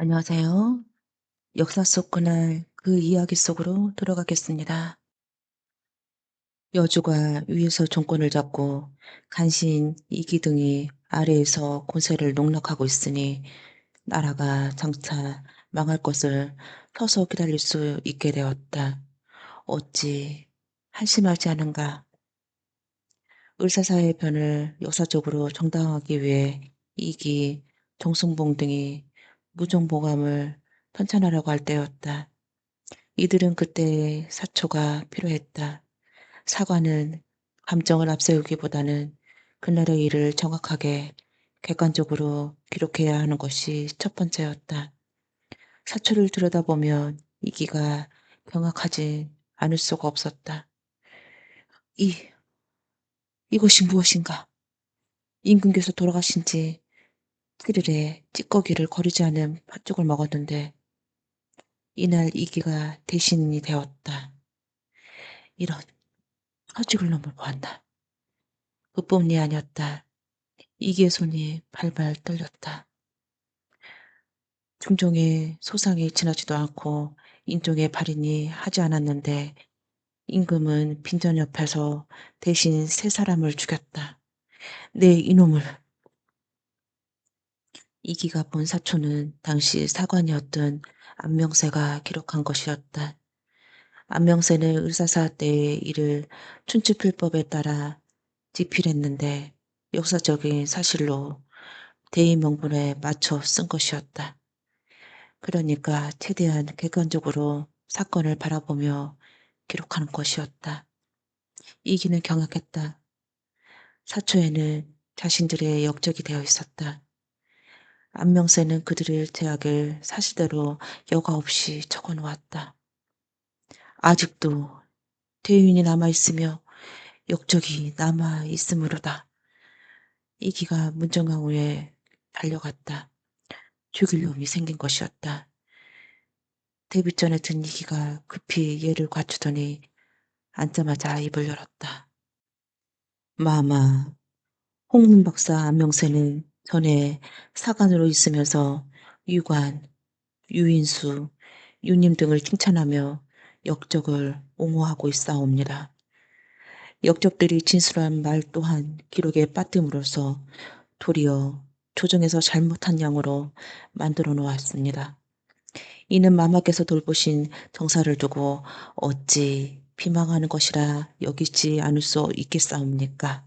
안녕하세요. 역사 속 그날 그 이야기 속으로 들어가겠습니다. 여주가 위에서 정권을 잡고 간신 이기 등이 아래에서 권세를 농락하고 있으니 나라가 장차 망할 것을 서서 기다릴 수 있게 되었다. 어찌 한심하지 않은가? 을사사의 변을 역사적으로 정당화하기 위해 이기, 정승봉 등이 무정보감을 편찬하려고 할 때였다. 이들은 그때의 사초가 필요했다. 사과는 감정을 앞세우기보다는 그날의 일을 정확하게 객관적으로 기록해야 하는 것이 첫 번째였다. 사초를 들여다보면 이기가 경악하지 않을 수가 없었다. 이, 이것이 무엇인가? 임금께서 돌아가신 지 7일에 찌꺼기를 거르지 않은 팥죽을 먹었는데 이날 이기가 대신이 되었다. 이런 허죽을 놈을 보았다. 그뿐이 아니었다. 이기의 손이 발발 떨렸다. 중종의 소상이 지나지도 않고 인종의 발인이 하지 않았는데 임금은 빈전 옆에서 대신 세 사람을 죽였다. 네, 이놈을. 이기가 본 사초는 당시 사관이었던 안명세가 기록한 것이었다. 안명세는 을사사 때의 일을 춘추필법에 따라 집필했는데 역사적인 사실로 대의명분에 맞춰 쓴 것이었다. 그러니까 최대한 객관적으로 사건을 바라보며 기록하는 것이었다. 이기는 경악했다. 사초에는 자신들의 역적이 되어 있었다. 안명세는 그들의 죄악을 사실대로 여과 없이 적어 놓았다. 아직도 대윤이 남아있으며 역적이 남아있으므로다. 이기가 문정왕후에 달려갔다. 죽일 놈이 생긴 것이었다. 데뷔전에 든 이기가 급히 예를 갖추더니 앉자마자 입을 열었다. 마마, 홍문 박사 안명세는 전에 사관으로 있으면서 유관, 유인수, 유님 등을 칭찬하며 역적을 옹호하고 있사옵니다. 역적들이 진술한 말 또한 기록에 빠뜸으로써 도리어 조정에서 잘못한 양으로 만들어 놓았습니다. 이는 마마께서 돌보신 정사를 두고 어찌 비방하는 것이라 여기지 않을 수 있겠사옵니까?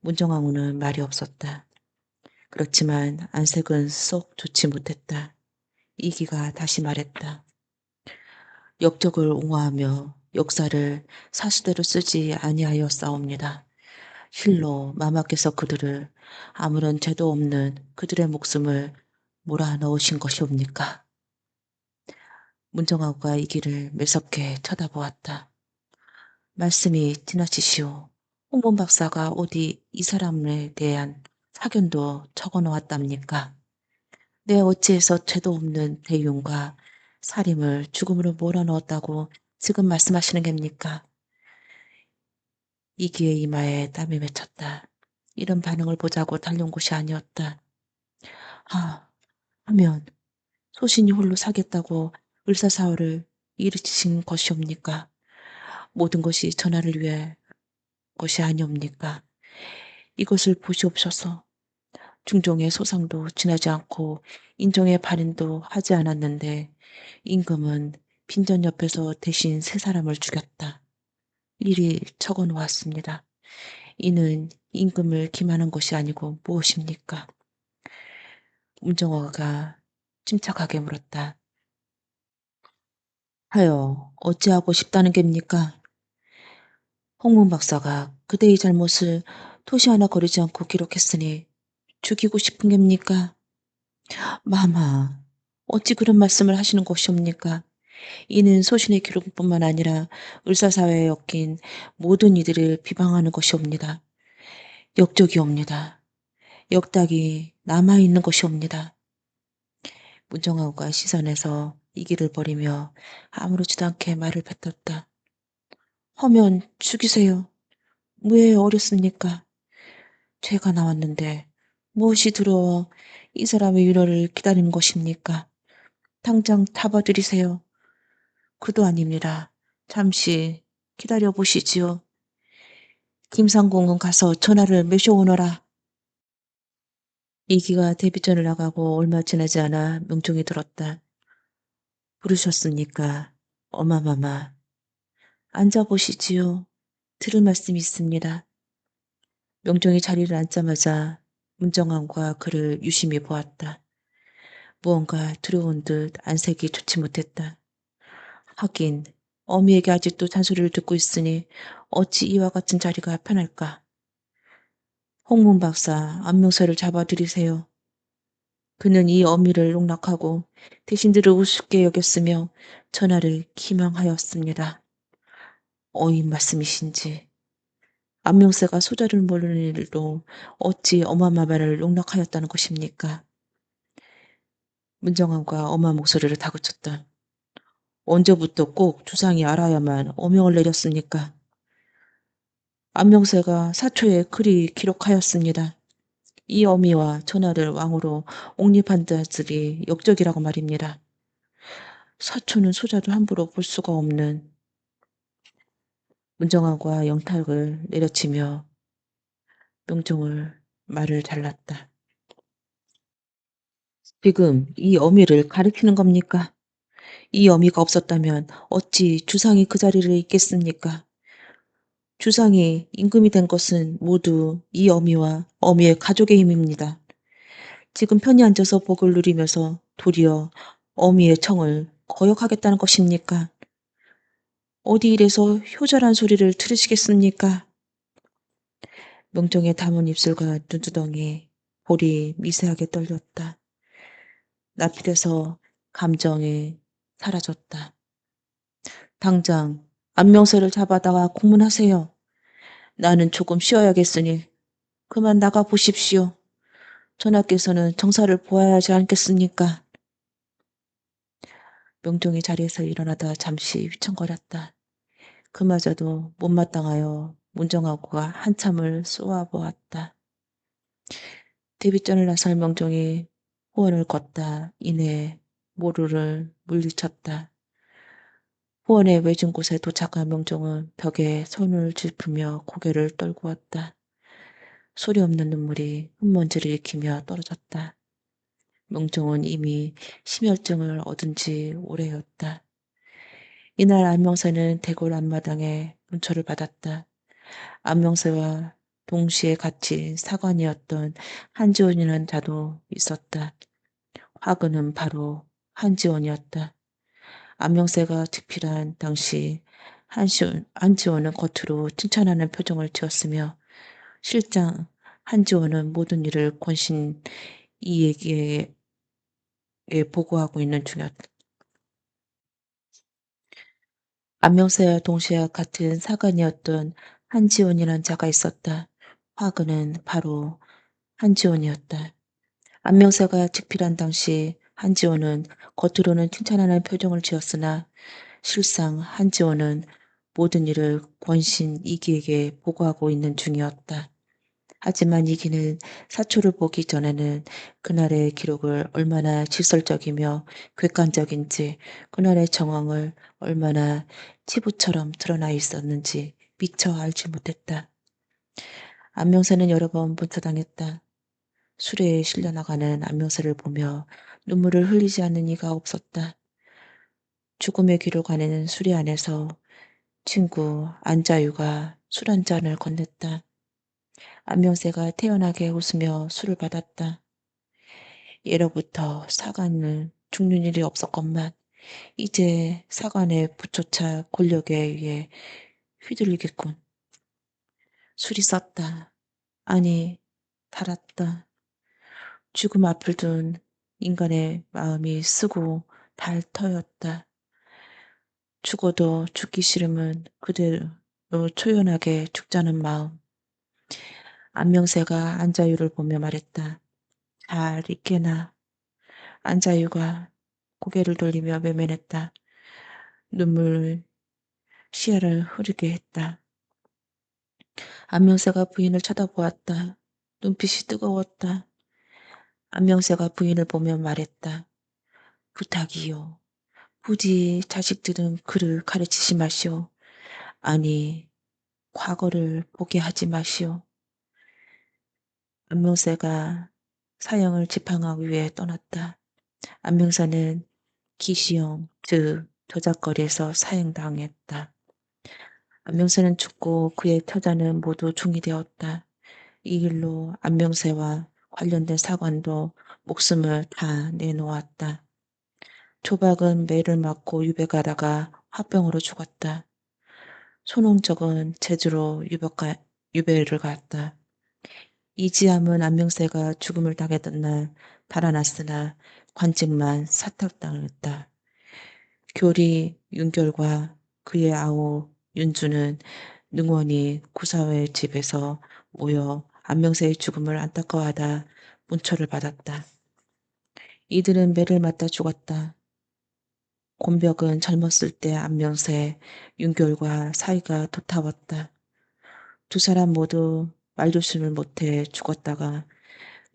문정왕후는 말이 없었다. 그렇지만 안색은 썩 좋지 못했다. 이기가 다시 말했다. 역적을 옹호하며 역사를 사실대로 쓰지 아니하였사옵니다. 실로 마마께서 그들을 아무런 죄도 없는 그들의 목숨을 몰아넣으신 것이옵니까? 문정아우가 이기를 매섭게 쳐다보았다. 말씀이 지나치시오. 홍범 박사가 어디 이 사람에 대한 사견도 적어 놓았답니까? 내 어찌해서 죄도 없는 대윤과 살인을 죽음으로 몰아넣었다고 지금 말씀하시는 겁니까? 이기의 이마에 땀이 맺혔다. 이런 반응을 보자고 달려온 곳이 아니었다. 아, 하면 소신이 홀로 사겠다고 을사사월을 일으키신 것이옵니까? 모든 것이 전하를 위해 것이 아니옵니까? 이것을 보시옵소서. 중종의 소상도 지나지 않고 인종의 발인도 하지 않았는데 임금은 빈전 옆에서 대신 세 사람을 죽였다. 일이 적어 놓았습니다. 이는 임금을 기만한 것이 아니고 무엇입니까? 문정화가 침착하게 물었다. 하여 어찌하고 싶다는 겁니까? 홍문 박사가 그대의 잘못을 토시 하나 거리지 않고 기록했으니 죽이고 싶은 겁니까? 마마, 어찌 그런 말씀을 하시는 것이옵니까? 이는 소신의 기록뿐만 아니라 을사사회에 엮인 모든 이들을 비방하는 것이옵니다. 역적이옵니다. 역닥이 남아있는 것이옵니다. 문정아우가 시선에서 이기를 버리며 아무렇지도 않게 말을 뱉었다. 허면 죽이세요. 왜 어렵습니까? 죄가 나왔는데 무엇이 두려워 이 사람의 위로를 기다리는 것입니까? 당장 잡아들이세요. 그도 아닙니다. 잠시 기다려 보시지요. 김상공은 가서 전화를 매셔오너라. 이기가 데뷔전을 나가고 얼마 지나지 않아 명종이 들었다. 부르셨습니까? 어마마마. 앉아보시지요. 들을 말씀이 있습니다. 명종이 자리를 앉자마자 문정왕과 그를 유심히 보았다. 무언가 두려운 듯 안색이 좋지 못했다. 하긴 어미에게 아직도 잔소리를 듣고 있으니 어찌 이와 같은 자리가 편할까. 홍문 박사 안명서를 잡아들이세요. 그는 이 어미를 농락하고 대신들을 우습게 여겼으며 전하를 기망하였습니다. 어인 말씀이신지. 안명세가 소자를 모르는 일로 어찌 어마마마를 농락하였다는 것입니까? 문정왕과 엄마 목소리를 다그쳤다. 언제부터 꼭 주상이 알아야만 어명을 내렸습니까? 안명세가 사초에 글이 기록하였습니다. 이 어미와 전하를 왕으로 옹립한 자들이 역적이라고 말입니다. 사초는 소자도 함부로 볼 수가 없는. 문정왕과 영탁을 내려치며 명종을 말을 잘랐다. 지금 이 어미를 가리키는 겁니까? 이 어미가 없었다면 어찌 주상이 그 자리를 잇겠습니까? 주상이 임금이 된 것은 모두 이 어미와 어미의 가족의 힘입니다. 지금 편히 앉아서 복을 누리면서 도리어 어미의 청을 거역하겠다는 것입니까? 어디 이래서 효절한 소리를 들으시겠습니까? 명종의 담은 입술과 눈두덩이 볼이 미세하게 떨렸다. 나필에서 감정이 사라졌다. 당장 안명세를 잡아다가 공문하세요. 나는 조금 쉬어야겠으니 그만 나가 보십시오. 전하께서는 정사를 보아야 하지 않겠습니까? 명종이 자리에서 일어나다 잠시 휘청거렸다. 그마저도 못마땅하여 문정하고가 한참을 쏘아보았다. 데뷔전을 나설 명종이 호원을 걷다 이내 모루를 물리쳤다. 호원의 외진 곳에 도착한 명종은 벽에 손을 짚으며 고개를 떨구었다. 소리 없는 눈물이 흙먼지를 익히며 떨어졌다. 명종은 이미 심혈증을 얻은 지 오래였다. 이날 안명세는 대궐 앞마당에 문초를 받았다. 안명세와 동시에 같이 사관이었던 한지원이라는 자도 있었다. 화근은 바로 한지원이었다. 안명세가 직필한 당시 한지원은 겉으로 칭찬하는 표정을 지었으며 실장 한지원은 모든 일을 권신 이에게 보고하고 있는 중이었다. 안명세와 동시에 같은 사관이었던 한지원이라는 자가 있었다. 화근은 바로 한지원이었다. 안명세가 직필한 당시 한지원은 겉으로는 칭찬하는 표정을 지었으나 실상 한지원은 모든 일을 권신 이기에게 보고하고 있는 중이었다. 하지만 이기는 사초를 보기 전에는 그날의 기록을 얼마나 직설적이며 객관적인지, 그날의 정황을 얼마나 치부처럼 드러나 있었는지 미처 알지 못했다. 안명세는 여러 번 문타당했다. 수레에 실려나가는 안명세를 보며 눈물을 흘리지 않는 이가 없었다. 죽음의 귀로 가는 수레 안에서 친구 안자유가 술 한 잔을 건넸다. 안명세가 태연하게 웃으며 술을 받았다. 예로부터 사관은 죽는 일이 없었건만 이제 사관의 부조차 권력에 의해 휘둘리겠군. 술이 썼다. 아니, 달았다. 죽음 앞을 둔 인간의 마음이 쓰고 달 터였다. 죽어도 죽기 싫으면 그대로 초연하게 죽자는 마음. 안명세가 안자유를 보며 말했다. 잘 있게나. 안자유가 고개를 돌리며 외면했다. 눈물 시야를 흐르게 했다. 안명세가 부인을 쳐다보았다. 눈빛이 뜨거웠다. 안명세가 부인을 보며 말했다. 부탁이요. 부디 자식들은 그를 가르치지 마시오. 아니, 과거를 보게 하지 마시오. 안명세가 사형을 집행하기 위해 떠났다. 안명사는 기시형, 즉 조작거리에서 사형당했다. 안명세는 죽고 그의 처자는 모두 종이 되었다. 이 일로 안명세와 관련된 사관도 목숨을 다 내놓았다. 조박은 매를 맞고 유배가다가 화병으로 죽었다. 손홍적은 제주로 유배를 갔다. 이지함은 안명세가 죽음을 당했던 날 달아났으나 관직만 사탁당했다. 교리 윤결과 그의 아우 윤주는 능원이 구사회 집에서 모여 안명세의 죽음을 안타까워하다 문초를 받았다. 이들은 매를 맞다 죽었다. 곤벽은 젊었을 때 안명세, 윤결과 사이가 도타웠다. 두 사람 모두 말조심을 못해 죽었다가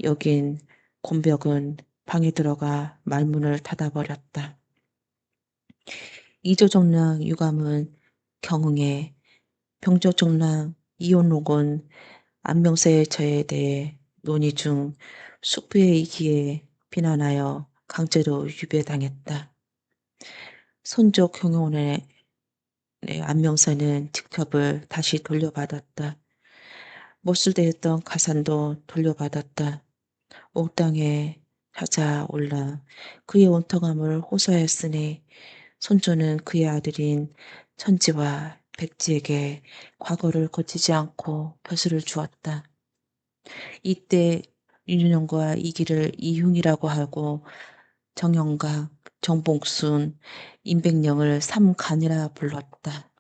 여긴 곤벽은 방에 들어가 말문을 닫아버렸다. 이조정랑 유감은 경흥에 병조정랑 이혼록은 안명세의 저에 대해 논의 중 숙부의 이기에 비난하여 강제로 유배당했다. 손조 경영원의 안명세는 직첩을 다시 돌려받았다. 못술대했던 가산도 돌려받았다. 옥당에 찾아올라 그의 온통함을 호소하였으니 손조는 그의 아들인 천지와 백지에게 과거를 거치지 않고 벼슬을 주었다. 이때 윤윤영과 이기를 이흉이라고 하고 정영각, 정봉순, 임백령을 삼간이라 불렀다.